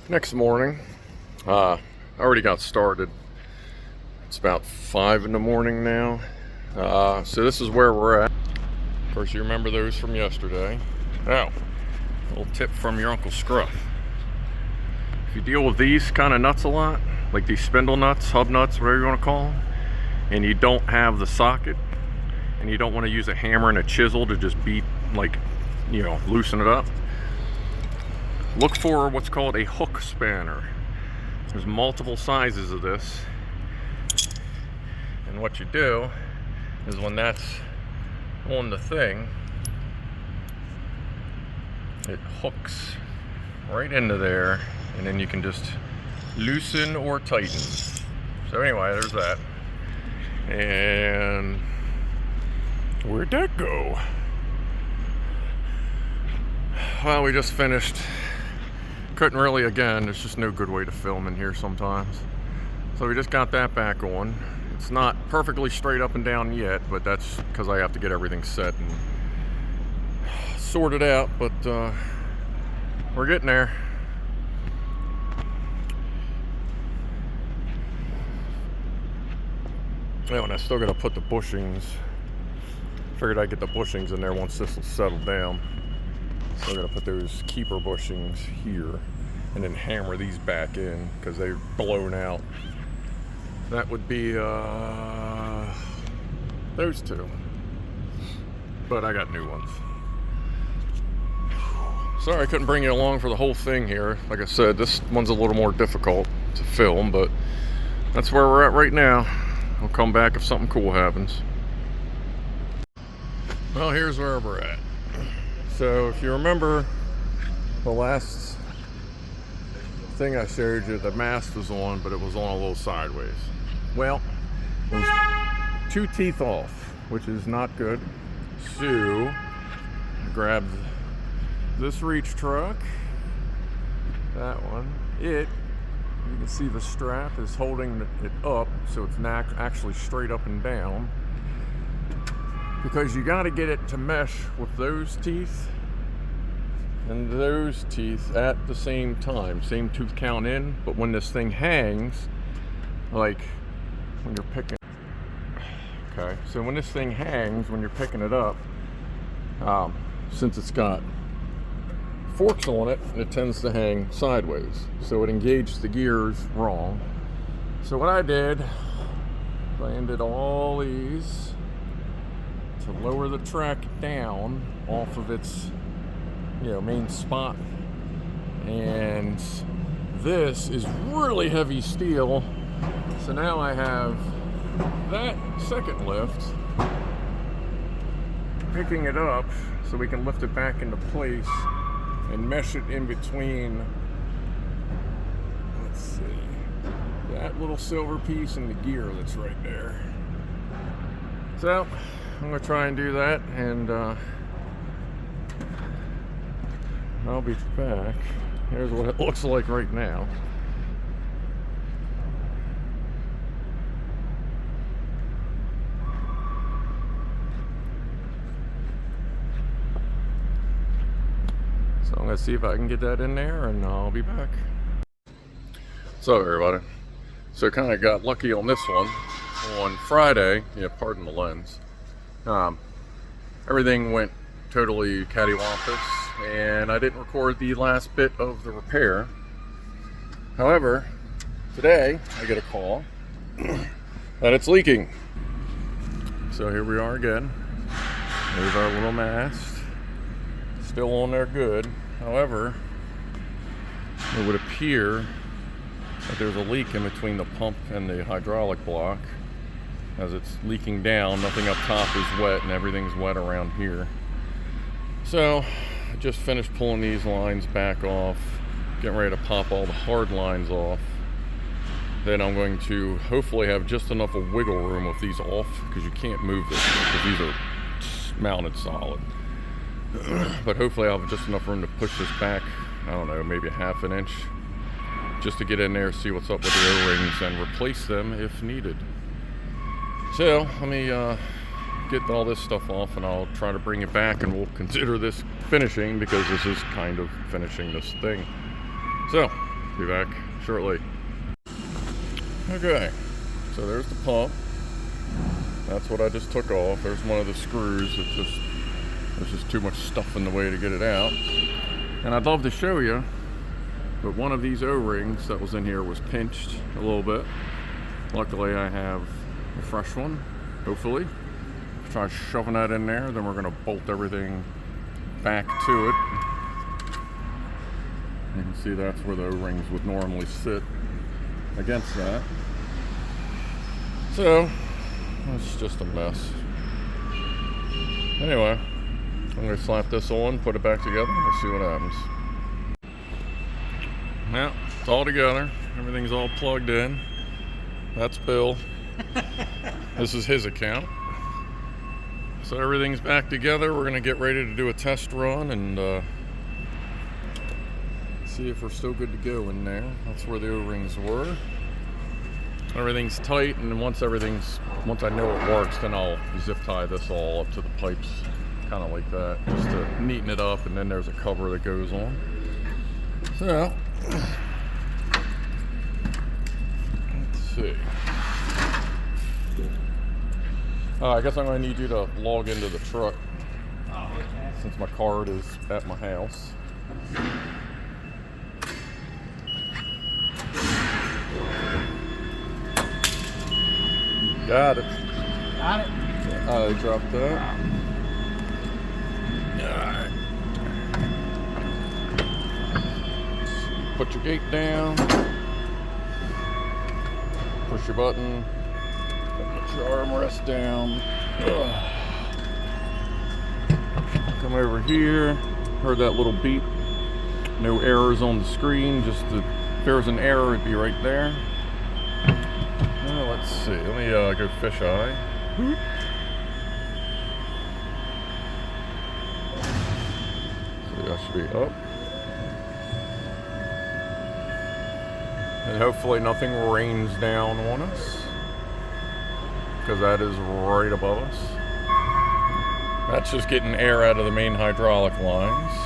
Next morning, I already got started. It's about 5 in the morning now. So this is where we're at. Of course, you remember those from yesterday. Oh, a little tip from your Uncle Scruff. If you deal with these kind of nuts a lot, like these spindle nuts, hub nuts, whatever you want to call them, and you don't have the socket, and you don't want to use a hammer and a chisel to just beat, like, you know, loosen it up, look for what's called a hook spanner. There's multiple sizes of this, and what you do is when that's on the thing, it hooks right into there, and then you can just loosen or tighten. So anyway, there's that. And where'd that go? Well, we just finished. Couldn't really, again, there's just no good way to film in here sometimes. So we just got that back on. It's not perfectly straight up and down yet, but that's because I have to get everything set and sorted out, but we're getting there. Oh, and I still got to put the bushings. Figured I'd get the bushings in there once this will settle down. We're going to put those keeper bushings here and then hammer these back in because they're blown out. That would be those two. But I got new ones. Sorry I couldn't bring you along for the whole thing here. Like I said, this one's a little more difficult to film, but that's where we're at right now. I'll come back if something cool happens. Well, here's where we're at. So if you remember the last thing I showed you, the mast was on, but it was on a little sideways. Well, it was 2 teeth off, which is not good. So I grabbed this reach truck, that one. You can see the strap is holding it up, so it's not actually straight up and down. Because you got to get it to mesh with those teeth and those teeth at the same time. Same tooth count in, but when this thing hangs, like when you're picking, okay, so when this thing hangs, when you're picking it up, since it's got forks on it, it tends to hang sideways. So it engaged the gears wrong. So what I did, I ended all these to lower the track down off of its, main spot. And this is really heavy steel. So now I have that second lift picking it up so we can lift it back into place and mesh it in between, let's see, that little silver piece and the gear that's right there. So I'm going to try and do that, and I'll be back. Here's what it looks like right now. So I'm going to see if I can get that in there, and I'll be back. So everybody, so kind of got lucky on this one. On Friday, pardon the lens, everything went totally cattywampus, and I didn't record the last bit of the repair. However, today I get a call that it's leaking. So here we are again. There's our little mast, still on there good. However, it would appear that there's a leak in between the pump and the hydraulic block. As it's leaking down, nothing up top is wet, and everything's wet around here. So I just finished pulling these lines back off, getting ready to pop all the hard lines off. Then I'm going to hopefully have just enough of wiggle room with these off, because you can't move this because these are mounted solid. But hopefully I'll have just enough room to push this back, I don't know, maybe a ½ an inch, just to get in there, see what's up with the O-rings, and replace them if needed. So let me get all this stuff off, and I'll try to bring it back, and we'll consider this finishing, because this is kind of finishing this thing. So Be back shortly. Okay, so there's the pump. That's what I just took off. There's one of the screws. There's just too much stuff in the way to get it out. And I'd love to show you, but one of these O-rings that was in here was pinched a little bit. Luckily I have a fresh one, hopefully. Try shoving that in there, then we're gonna bolt everything back to it. You can see that's where the O-rings would normally sit against that. So, it's just a mess. Anyway, I'm gonna slap this on, put it back together, and see what happens. Now, it's all together. Everything's all plugged in. That's Bill. This is his account. So everything's back together. We're gonna get ready to do a test run and see if we're still good to go in there. That's where the O-rings were. Everything's tight, and once I know it works, then I'll zip tie this all up to the pipes, kind of like that, just to neaten it up, and then there's a cover that goes on. So, let's see. I guess I'm going to need you to log into the truck, since my card is at my house. Got it. Got it. I dropped that. Alright. Put your gate down. Push your button. Put your armrest down. Come over here. Heard that little beep. No errors on the screen. Just if there was an error, it'd be right there. Let's see. Let me go fisheye. So that should be up. And hopefully nothing rains down on us, because that is right above us. That's just getting air out of the main hydraulic lines.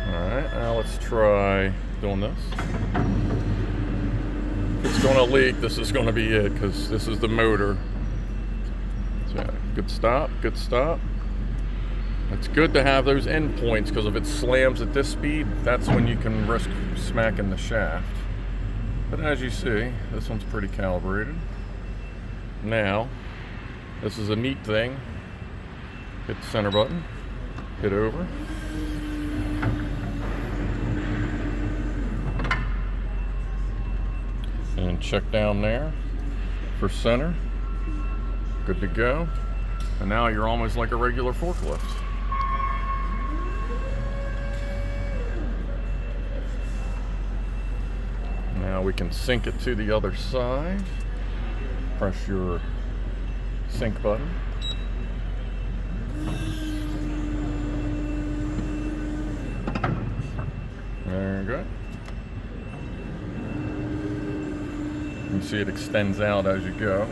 Alright, now let's try doing this. If it's going to leak, this is going to be it, because this is the motor. So, good stop, good stop. It's good to have those end points, because if it slams at this speed, that's when you can risk smacking the shaft. But as you see, this one's pretty calibrated. Now, this is a neat thing. Hit the center button, hit over. And check down there for center. Good to go. And now you're almost like a regular forklift. Now we can sync it to the other side. Press your sync button. There you go. You can see it extends out as you go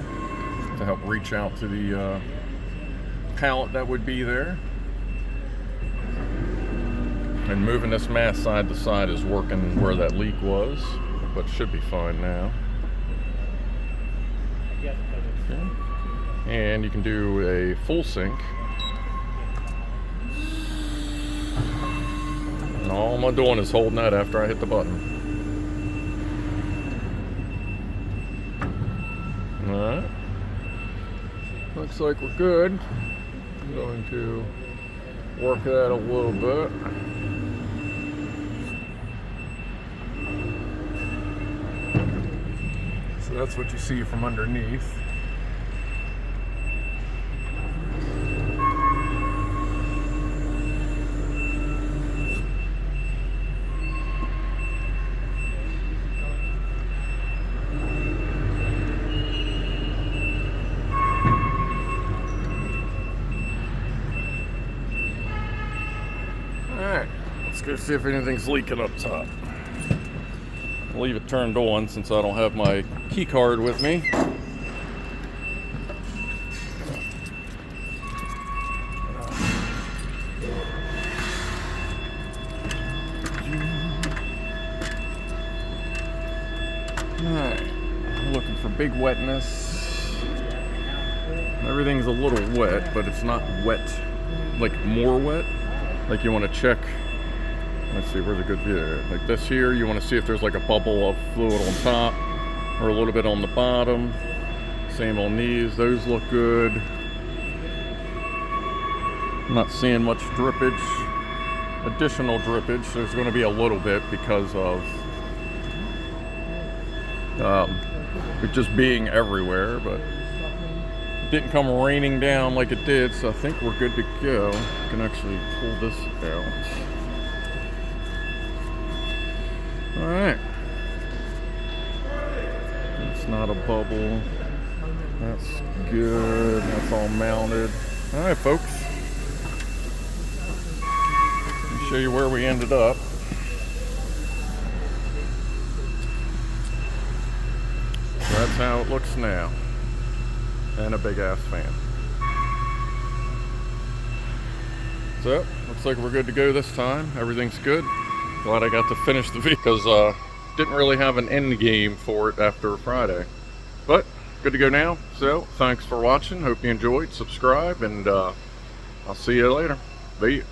to help reach out to the pallet that would be there. And moving this mass side to side is working where that leak was, but should be fine now. Okay. And you can do a full sync. And all I'm doing is holding that after I hit the button. Alright. Looks like we're good. I'm going to work that a little bit. So that's what you see from underneath. Let's go see if anything's leaking up top. I'll leave it turned on since I don't have my key card with me. Alright, looking for big wetness. Everything's a little wet, but it's not wet, like more wet. Like you want to check, let's see, where's a good view? Like this here, you want to see if there's like a bubble of fluid on top or a little bit on the bottom. Same on these, those look good. I'm not seeing much drippage, additional drippage. There's going to be a little bit because of it just being everywhere, but it didn't come raining down like it did, so I think we're good to go. I can actually pull this out. Alright. It's not a bubble. That's good. That's all mounted. Alright, folks. Let me show you where we ended up. So that's how it looks now. And a big ass fan. So, looks like we're good to go this time. Everything's good. Glad I got to finish the video because didn't really have an end game for it after Friday. But, good to go now. So, thanks for watching. Hope you enjoyed. Subscribe, and I'll see you later. Bye.